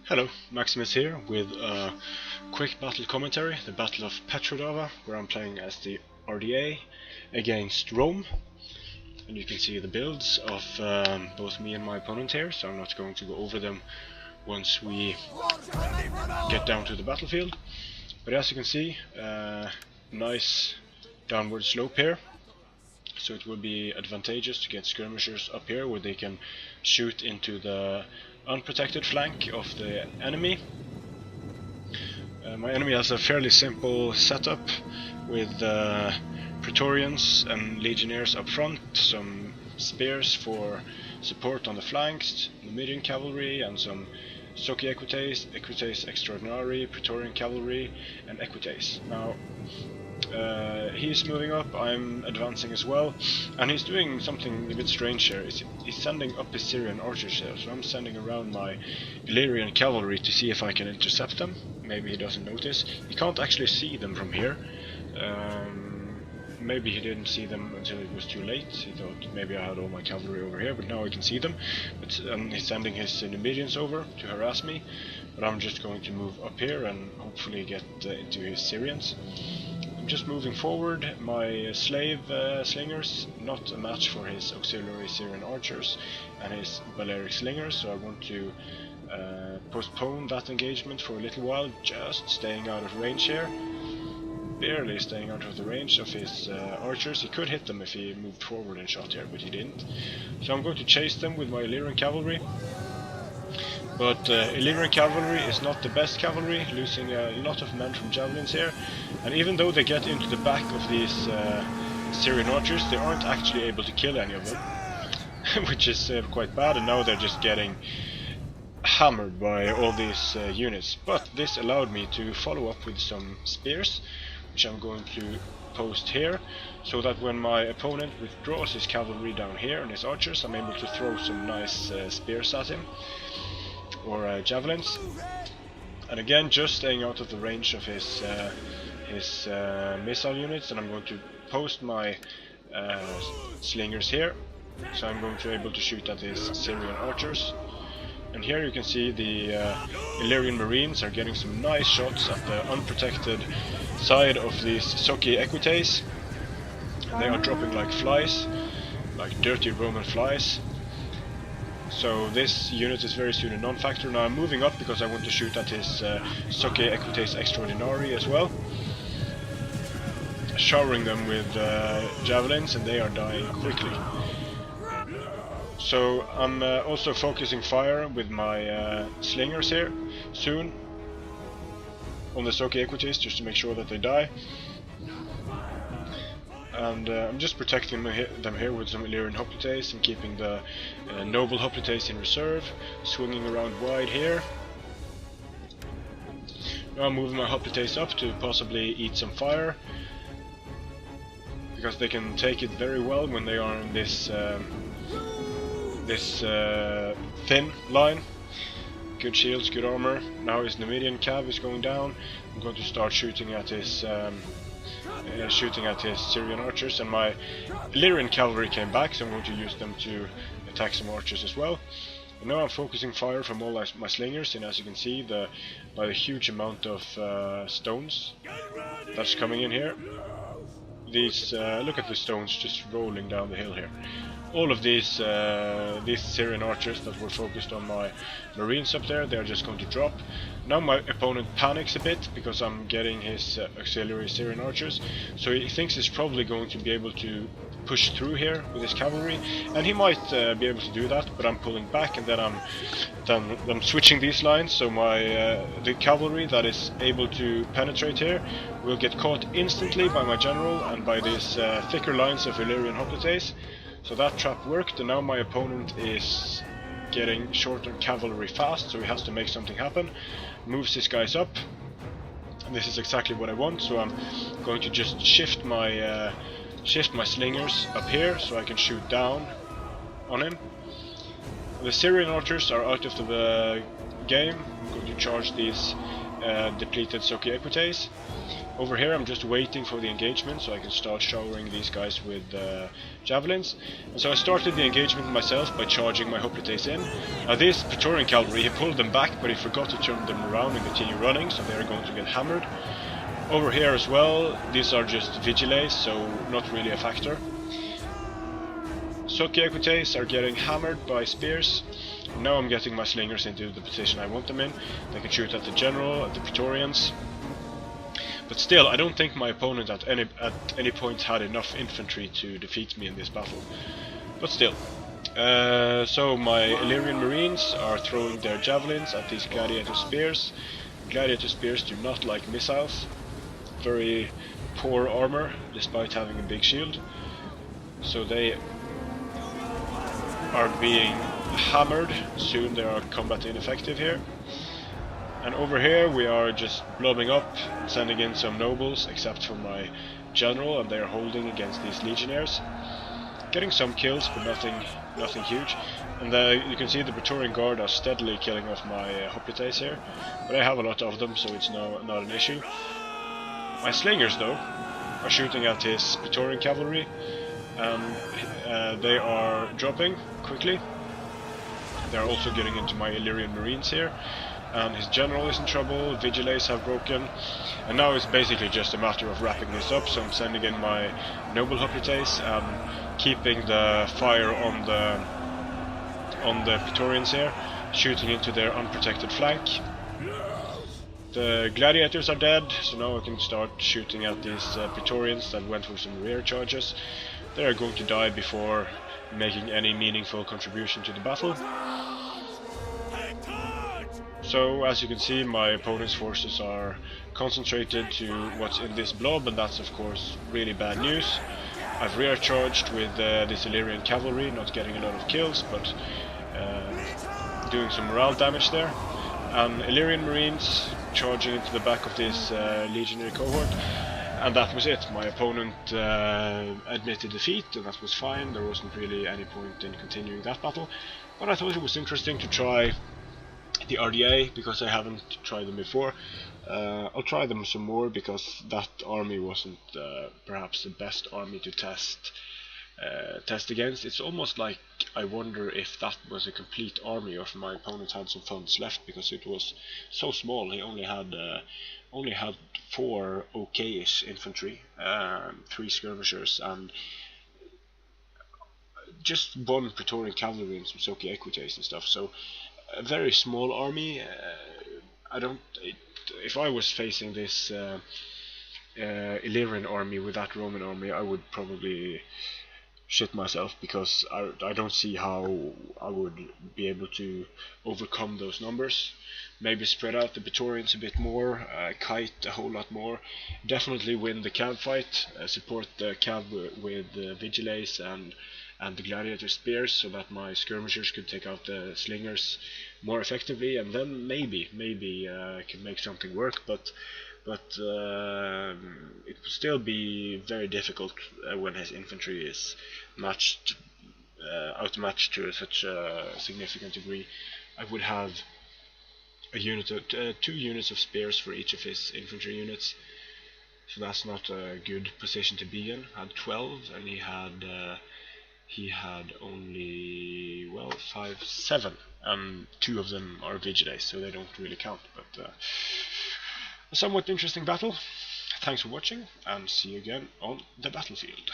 Hello, Maximus here with a quick battle commentary, the Battle of Petrodava, where I'm playing as the Ardiaei against Rome. And you can see the builds of both me and my opponent here, so I'm not going to go over them once we get down to the battlefield. But as you can see, nice downward slope here, so it will be advantageous to get skirmishers up here where they can shoot into the unprotected flank of the enemy. My enemy has a fairly simple setup with Praetorians and Legionnaires up front, some spears for support on the flanks, Numidian cavalry, and some Soci Equites, Equites Extraordinari, Praetorian cavalry, and Equites. Now, he's moving up, I'm advancing as well, and he's doing something a bit strange here. He's sending up his Syrian archers here, so I'm sending around my Illyrian cavalry to see if I can intercept them. Maybe he doesn't notice. He can't actually see them from here. Maybe he didn't see them until it was too late. He thought maybe I had all my cavalry over here, but now I can see them. But he's sending his Numidians over to harass me, but I'm just going to move up here and hopefully get into his Syrians. I'm just moving forward. My slave slingers, not a match for his auxiliary Syrian archers and his Balearic slingers, so I want to postpone that engagement for a little while, just staying out of range here. Barely staying out of the range of his archers. He could hit them if he moved forward and shot here, but he didn't. So I'm going to chase them with my Illyrian cavalry. But Illyrian cavalry is not the best cavalry, losing a lot of men from javelins here. And even though they get into the back of these Syrian archers, they aren't actually able to kill any of them, which is quite bad, and now they're just getting hammered by all these units. But this allowed me to follow up with some spears, which I'm going to post here, so that when my opponent withdraws his cavalry down here and his archers, I'm able to throw some nice spears at him, or javelins. And again, just staying out of the range of his missile units, and I'm going to post my slingers here, so I'm going to be able to shoot at his Syrian archers. And here you can see the Illyrian Marines are getting some nice shots at the unprotected side of these Soci Equites. They are dropping like flies, like dirty Roman flies. So this unit is very soon a non-factor. Now I'm moving up because I want to shoot at his Soci Equites Extraordinari as well, showering them with javelins, and they are dying quickly. So I'm also focusing fire with my slingers here soon on the Soci Equites, just to make sure that they die. And I'm just protecting them here with some Illyrian hoplites and keeping the noble hoplites in reserve, swinging around wide here. Now I'm moving my hoplites up to possibly eat some fire, because they can take it very well when they are in this thin line. Good shields, good armor. Now his Numidian cav is going down. I'm going to start shooting at his Syrian archers, and my Illyrian cavalry came back, so I'm going to use them to attack some archers as well. And now I'm focusing fire from all my slingers, and as you can see, by the huge amount of stones that's coming in here. These look at the stones just rolling down the hill here. All of these Syrian archers that were focused on my marines up there, they're just going to drop. Now my opponent panics a bit because I'm getting his auxiliary Syrian archers, so he thinks he's probably going to be able to push through here with his cavalry, and he might be able to do that, but I'm pulling back, and then I'm switching these lines, so my the cavalry that is able to penetrate here will get caught instantly by my general and by these thicker lines of Illyrian hoplites. So that trap worked, and now my opponent is getting short on cavalry fast, so he has to make something happen. Moves his guys up, and this is exactly what I want, so I'm going to just shift my slingers up here so I can shoot down on him. The Syrian archers are out of the game. I'm going to charge these depleted Soki Equites. Over here I'm just waiting for the engagement so I can start showering these guys with javelins. And so I started the engagement myself by charging my hoplites in. Now this Praetorian cavalry, he pulled them back, but he forgot to turn them around and continue running, so they're going to get hammered. Over here as well, these are just vigiles, so not really a factor. Soki Equites are getting hammered by spears. Now I'm getting my slingers into the position I want them in. They can shoot at the general, at the Praetorians. But still, I don't think my opponent at any point had enough infantry to defeat me in this battle. But still. So my Illyrian Marines are throwing their javelins at these gladiator spears. Gladiator spears do not like missiles. Very poor armor, despite having a big shield. So they are being hammered. Soon they are combat ineffective here. And over here we are just blobbing up, sending in some nobles, except for my general, and they are holding against these legionnaires. Getting some kills, but nothing huge. And you can see the Praetorian Guard are steadily killing off my hoplites here. But I have a lot of them, so it's not an issue. My slingers, though, are shooting at his Praetorian cavalry, and they are dropping quickly. They are also getting into my Illyrian Marines here. And his general is in trouble, vigiles have broken, and now it's basically just a matter of wrapping this up. So I'm sending in my noble hoplites and keeping the fire on the Praetorians here, shooting into their unprotected flank. The gladiators are dead, so now I can start shooting at these Praetorians that went for some rear charges. They are going to die before making any meaningful contribution to the battle. So, as you can see, my opponent's forces are concentrated to what's in this blob, and that's of course really bad news. I've rear charged with this Illyrian cavalry, not getting a lot of kills, but doing some morale damage there. And Illyrian Marines charging into the back of this legionary cohort, and that was it. My opponent admitted defeat, and that was fine. There wasn't really any point in continuing that battle, but I thought it was interesting to try the Ardiaei, because I haven't tried them before. I'll try them some more, because that army wasn't perhaps the best army to test against. It's almost like I wonder if that was a complete army or if my opponent had some funds left, because it was so small. He only had 4 okay-ish infantry, 3 skirmishers, and just 1 Praetorian cavalry and some Soki Equites and stuff. So a very small army. If I was facing this Illyrian army with that Roman army, I would probably shit myself, because I don't see how I would be able to overcome those numbers. Maybe spread out the Praetorians a bit more, kite a whole lot more, definitely win the cav fight, support the cav with vigiles and the gladiator spears, so that my skirmishers could take out the slingers more effectively, and then maybe I can make something work. But it would still be very difficult when his infantry is outmatched to such a significant degree. I would have a unit of 2 units of spears for each of his infantry units, so that's not a good position to be in. I had 12, and he had only, well, 7, and 2 of them are vigiles, so they don't really count. But a somewhat interesting battle. Thanks for watching, and see you again on the battlefield.